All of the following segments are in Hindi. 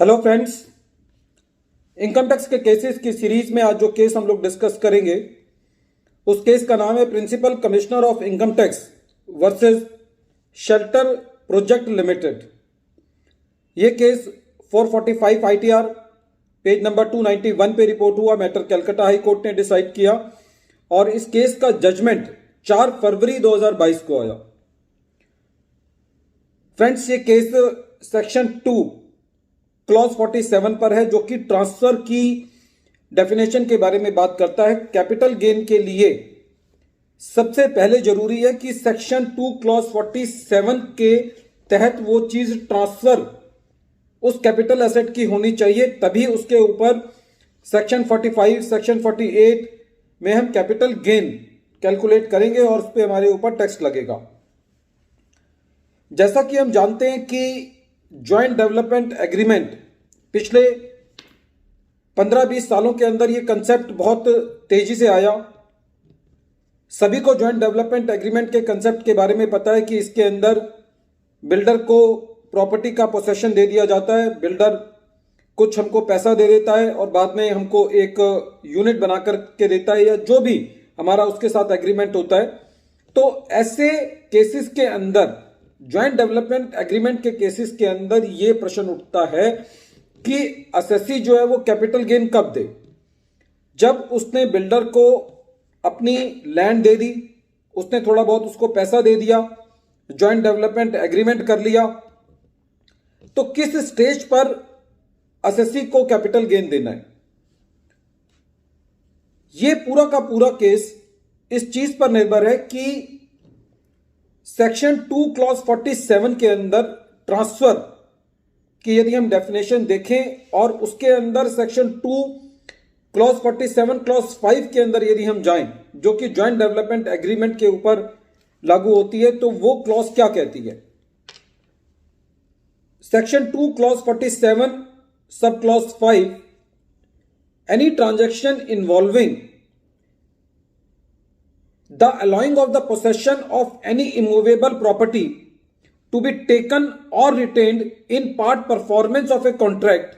हेलो फ्रेंड्स, इनकम टैक्स के केसेस की सीरीज में आज जो केस हम लोग डिस्कस करेंगे उस केस का नाम है principal commissioner of income tax versus shelter project limited. ये केस 445 आईटीआर पेज नंबर 291 पे रिपोर्ट हुआ। मैटर कलकत्ता हाई कोर्ट ने डिसाइड किया और इस केस का जजमेंट 4 फरवरी 2022 को आया। फ्रेंड्स, ये केस सेक्शन 2 क्लॉज 47 पर है जो कि ट्रांसफर की डेफिनेशन के बारे में बात करता है। कैपिटल गेन के लिए सबसे पहले जरूरी है कि सेक्शन 2 क्लॉज 47 के तहत वो चीज ट्रांसफर उस कैपिटल एसेट की होनी चाहिए, तभी उसके ऊपर सेक्शन 45 सेक्शन 48 में हम कैपिटल गेन कैलकुलेट करेंगे और उस पर हमारे ऊपर टैक्स लगेगा। जैसा कि हम जानते हैं कि ज्वाइंट डेवलपमेंट एग्रीमेंट पिछले 15-20 सालों के अंदर ये कंसेप्ट बहुत तेजी से आया। सभी को ज्वाइंट डेवलपमेंट एग्रीमेंट के कंसेप्ट के बारे में पता है कि इसके अंदर बिल्डर को प्रॉपर्टी का पोसेशन दे दिया जाता है, बिल्डर कुछ हमको पैसा दे देता है और बाद में हमको एक यूनिट बना करके देता है या जो भी हमारा उसके साथ एग्रीमेंट होता है। तो ऐसे केसेस के अंदर ज्वाइंट डेवलपमेंट एग्रीमेंट के केसेस के अंदर यह प्रश्न उठता है कि असेसी जो है वो कैपिटल गेन कब दे। जब उसने बिल्डर को अपनी लैंड दे दी, उसने थोड़ा बहुत उसको पैसा दे दिया, ज्वाइंट डेवलपमेंट एग्रीमेंट कर लिया, तो किस स्टेज पर असेसी को कैपिटल गेन देना है। यह पूरा का पूरा केस इस चीज पर निर्भर है कि सेक्शन 2 क्लॉज 47 के अंदर ट्रांसफर की यदि हम डेफिनेशन देखें और उसके अंदर सेक्शन 2 क्लॉज 47 क्लॉज 5 के अंदर यदि हम जाएं जो कि ज्वाइंट डेवलपमेंट एग्रीमेंट के ऊपर लागू होती है, तो वो क्लॉज क्या कहती है। Section 2 clause 47 sub clause 5, any transaction involving the allowing of the possession of any immovable property to be taken or retained in part performance of a contract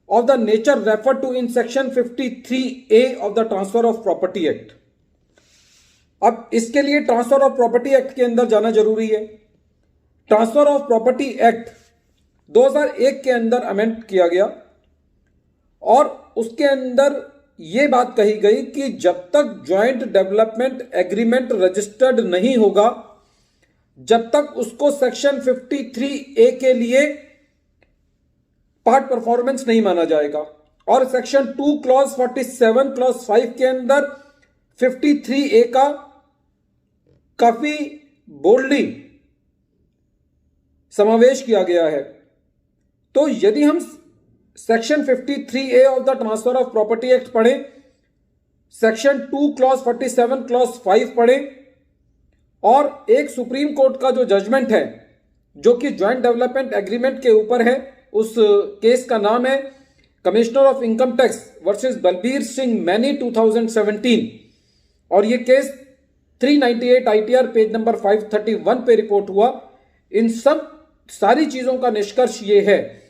of the nature referred to in section 53A of the Transfer of Property Act। अब इसके लिए ट्रांसफर ऑफ प्रॉपर्टी एक्ट के अंदर जाना जरूरी है। ट्रांसफर ऑफ प्रॉपर्टी एक्ट 2001 के अंदर अमेंड किया गया और उसके अंदर यह बात कही गई कि जब तक ज्वाइंट डेवलपमेंट एग्रीमेंट रजिस्टर्ड नहीं होगा, जब तक उसको सेक्शन 53A के लिए पार्ट परफॉर्मेंस नहीं माना जाएगा। और सेक्शन 2 क्लॉज 47 क्लॉज 5 के अंदर 53A का काफी बोल्डली समावेश किया गया है। तो यदि हम section 53A of the transfer of property act पढ़ें, सेक्शन 2 क्लॉज 47 क्लॉज 5 पढ़ें और एक सुप्रीम कोर्ट का जो जजमेंट है जो कि ज्वाइंट डेवलपमेंट एग्रीमेंट के ऊपर है, उस केस का नाम है commissioner of income tax versus Balbir Singh many 2017 और यह केस 398 आईटीआर पेज नंबर 531 पे रिपोर्ट हुआ। इन सब सारी चीजों का निष्कर्ष यह है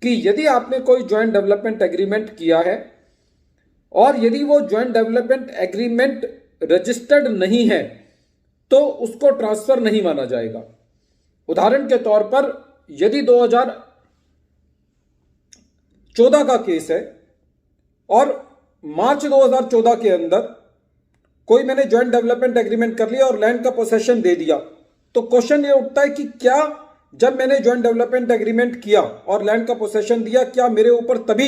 कि यदि आपने कोई ज्वाइंट डेवलपमेंट एग्रीमेंट किया है और यदि वो ज्वाइंट डेवलपमेंट एग्रीमेंट रजिस्टर्ड नहीं है तो उसको ट्रांसफर नहीं माना जाएगा। उदाहरण के तौर पर यदि 2014 का केस है और मार्च 2014 के अंदर कोई मैंने ज्वाइंट डेवलपमेंट एग्रीमेंट कर लिया और लैंड का पोसेशन दे दिया, तो क्वेश्चन ये उठता है कि क्या जब मैंने ज्वाइंट डेवलपमेंट एग्रीमेंट किया और लैंड का पोसेशन दिया, क्या मेरे ऊपर तभी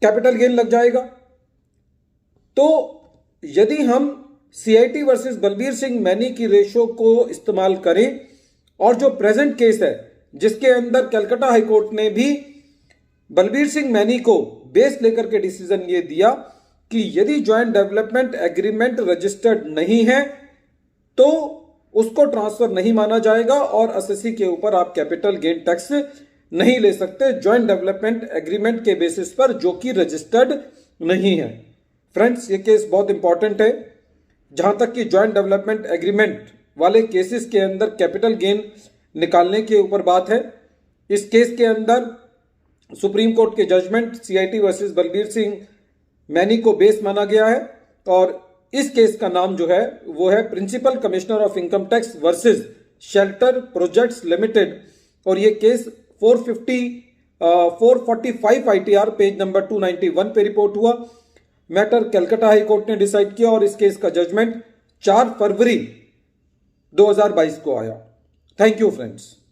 कैपिटल गेन लग जाएगा। तो यदि हम CIT versus Balbir Singh many की रेशो को इस्तेमाल करें और जो प्रेजेंट केस है जिसके अंदर कलकत्ता हाई कोर्ट ने भी बलबीर सिंह मैनी को बेस लेकर के डिसीजन ये दिया कि यदि ज्वाइंट डेवलपमेंट एग्रीमेंट रजिस्टर्ड नहीं है तो उसको ट्रांसफर नहीं माना जाएगा और असेसी के ऊपर आप कैपिटल गेन टैक्स नहीं ले सकते ज्वाइंट डेवलपमेंट एग्रीमेंट के बेसिस पर जो कि रजिस्टर्ड नहीं है। फ्रेंड्स, ये केस बहुत इंपॉर्टेंट है। जहां तक कि ज्वाइंट डेवलपमेंट एग्रीमेंट वाले केसेस के अंदर कैपिटल गेन निकालने के ऊपर बात है, इस केस के अंदर सुप्रीम कोर्ट के judgement CIT versus Balbir Singh Maini को बेस माना गया है और इस केस का नाम जो है वो है principal commissioner of income tax versus shelter projects limited और ये केस 445 ITR पेज नंबर 291 पे रिपोर्ट हुआ। मैटर कलकत्ता हाई कोर्ट ने डिसाइड किया और इस केस का जजमेंट 4 फरवरी 2022 को आया। Thank you friends.